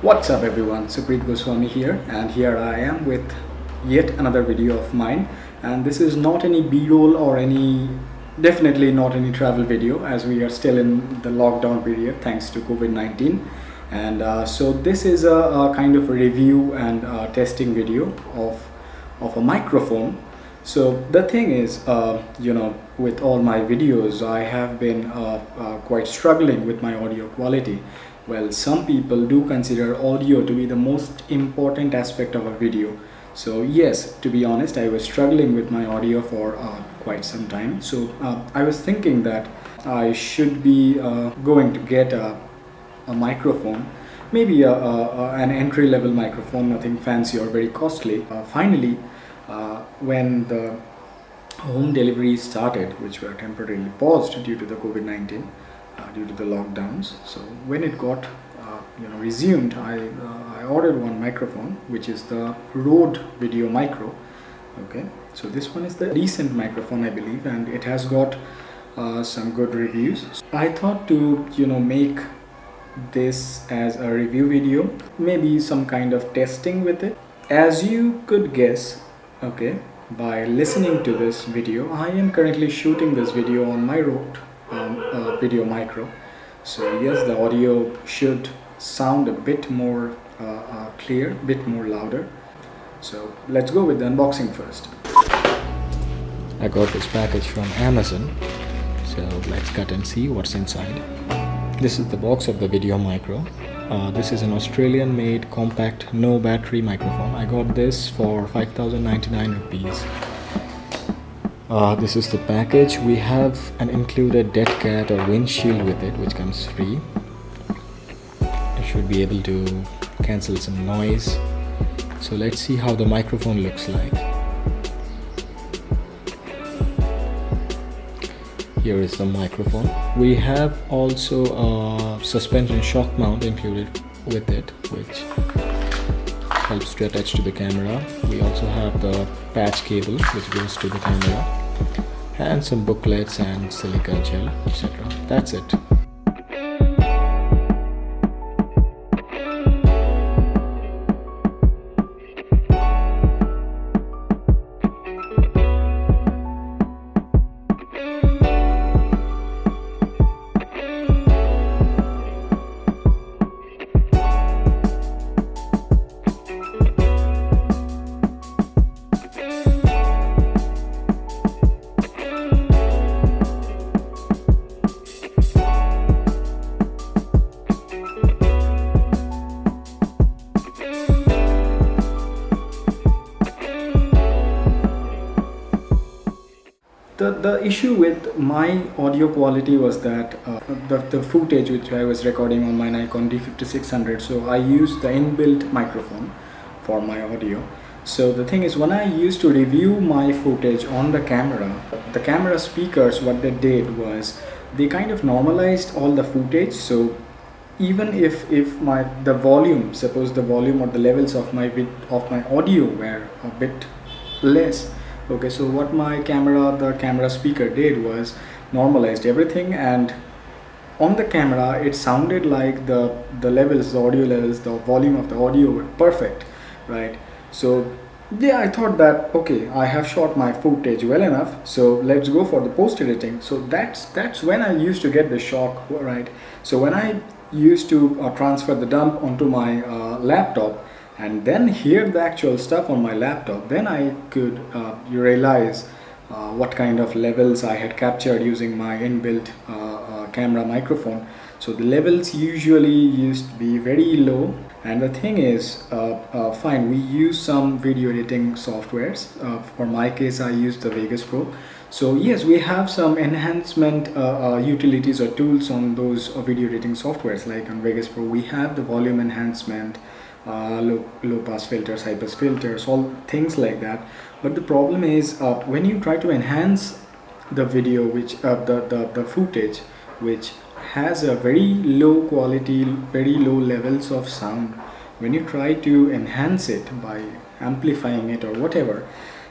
What's up everyone, Supreet Goswami here, and here I am with yet another video of mine. And this is not any b-roll or definitely not any travel video, as we are still in the lockdown period thanks to COVID-19. And so this is a kind of a review and testing video of a microphone. So the thing is, with all my videos, I have been quite struggling with my audio quality. Well, some people do consider audio to be the most important aspect of a video. So yes, to be honest, I was struggling with my audio for quite some time. So I was thinking that I should be going to get a microphone, maybe an entry-level microphone, nothing fancy or very costly. Finally, when the home delivery started, which were temporarily paused due to the COVID-19, due to the lockdowns. So when it got resumed, I ordered one microphone, which is the Rode Video Micro. Okay, so this one is the decent microphone, I believe, and it has got some good reviews. I thought to make this as a review video, maybe some kind of testing with it. As you could guess, okay, by listening to this video, I am currently shooting this video on my Rode Video Micro. So yes, the audio should sound a bit more clear, a bit more louder. So let's go with the unboxing first. I got this package from Amazon, so let's cut and see what's inside. This is the box of the Video Micro. This is an Australian made compact no battery microphone. I got this for 5,099 rupees. This is the package. We have an included dead cat or windshield with it, which comes free. It should be able to cancel some noise. So let's see how the microphone looks like. Here is the microphone. We have also a suspension shock mount included with it, which helps to attach to the camera. We also have the patch cable which goes to the camera, and some booklets and silica gel, etc. That's it. The issue with my audio quality was that the footage which I was recording on my Nikon D5600, so I used the inbuilt microphone for my audio. So the thing is, when I used to review my footage on the camera speakers, what they did was they kind of normalized all the footage. So even if the volume, suppose the volume or the levels of my audio were a bit less, okay, so what the camera speaker did was normalized everything, and on the camera it sounded like the levels, the audio levels, the volume of the audio were perfect, right? So yeah, I thought that okay, I have shot my footage well enough, so let's go for the post editing. So that's when I used to get the shock, right? So when I used to transfer the dump onto my laptop and then hear the actual stuff on my laptop, then I could realize what kind of levels I had captured using my inbuilt camera microphone. So the levels usually used to be very low, and the thing is, fine, we use some video editing softwares. For my case, I use the Vegas Pro. So yes, we have some enhancement utilities or tools on those video editing softwares. Like on Vegas Pro, we have the volume enhancement, low pass filters, high pass filters, all things like that. But the problem is, when you try to enhance the video, which the footage which has a very low quality, very low levels of sound, when you try to enhance it by amplifying it or whatever,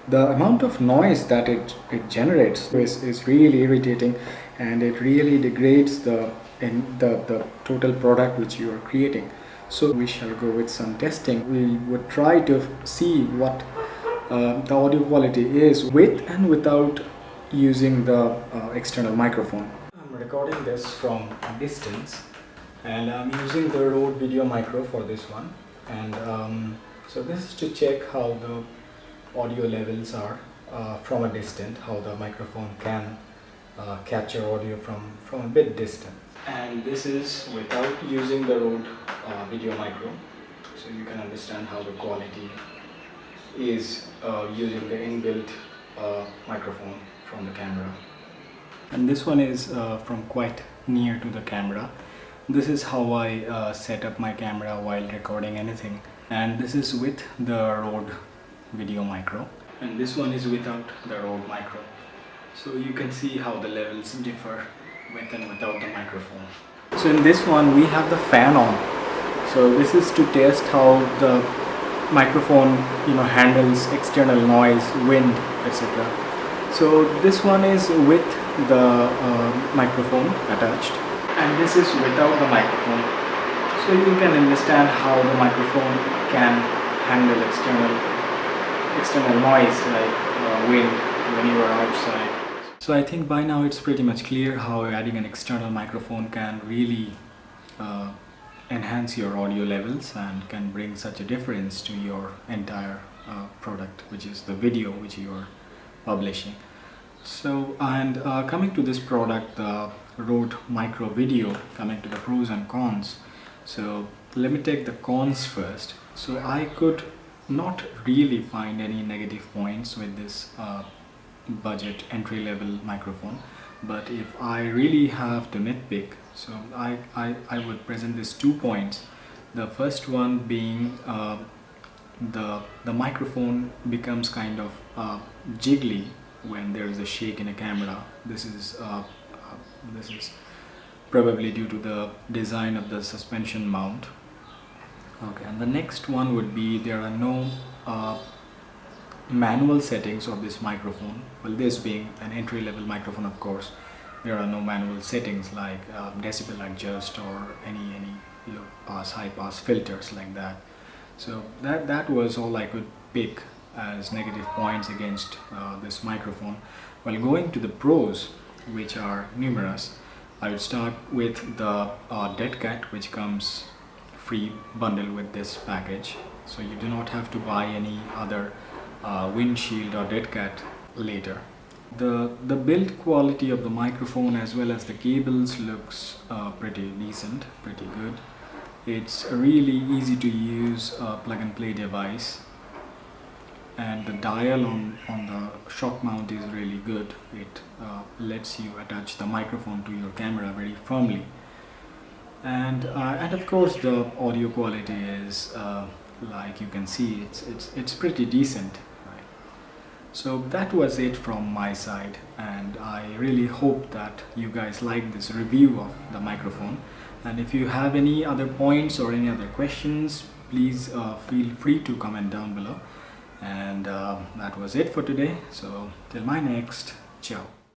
the amount of noise that it generates is really irritating, and it really degrades the total product which you are creating. So we shall go with some testing. We would try to see what the audio quality is with and without using the external microphone. I'm recording this from a distance and I'm using the Rode Video Micro for this one, and so this is to check how the audio levels are from a distance, how the microphone can capture audio from a bit distant. And this is without using the Rode Video Micro, so you can understand how the quality is using the inbuilt microphone from the camera. And this one is from quite near to the camera. This is how I set up my camera while recording anything, and this is with the Rode Video Micro, and this one is without the Rode Micro. So you can see how the levels differ with and without the microphone. So in this one we have the fan on, so this is to test how the microphone handles external noise, wind, etc. So this one is with the microphone attached, and this is without the microphone. So you can understand how the microphone can handle external noise like wind when you are outside. So I think by now it's pretty much clear how adding an external microphone can really enhance your audio levels and can bring such a difference to your entire product, which is the video which you are publishing. So, and coming to this product, the Rode Micro Video, coming to the pros and cons. So let me take the cons first. So I could not really find any negative points with this budget entry-level microphone, but if I really have to nitpick, so I would present these 2 points. The first one being the microphone becomes kind of jiggly when there is a shake in a camera. This is probably due to the design of the suspension mount. Okay, and the next one would be there are no manual settings of this microphone. Well, this being an entry-level microphone, of course, there are no manual settings like decibel adjust or any low pass, high pass filters like that. So that was all I could pick as negative points against this microphone. While going to the pros, which are numerous, I would start with the dead cat, which comes free bundle with this package, so you do not have to buy any other windshield or dead cat later. The build quality of the microphone as well as the cables looks pretty decent, pretty good. It's a really easy to use plug and play device, and the dial on the shock mount is really good. It lets you attach the microphone to your camera very firmly, and of course the audio quality is like you can see, it's pretty decent. So that was it from my side, and I really hope that you guys like this review of the microphone. And if you have any other points or any other questions, please feel free to comment down below. And that was it for today. So till my next, ciao.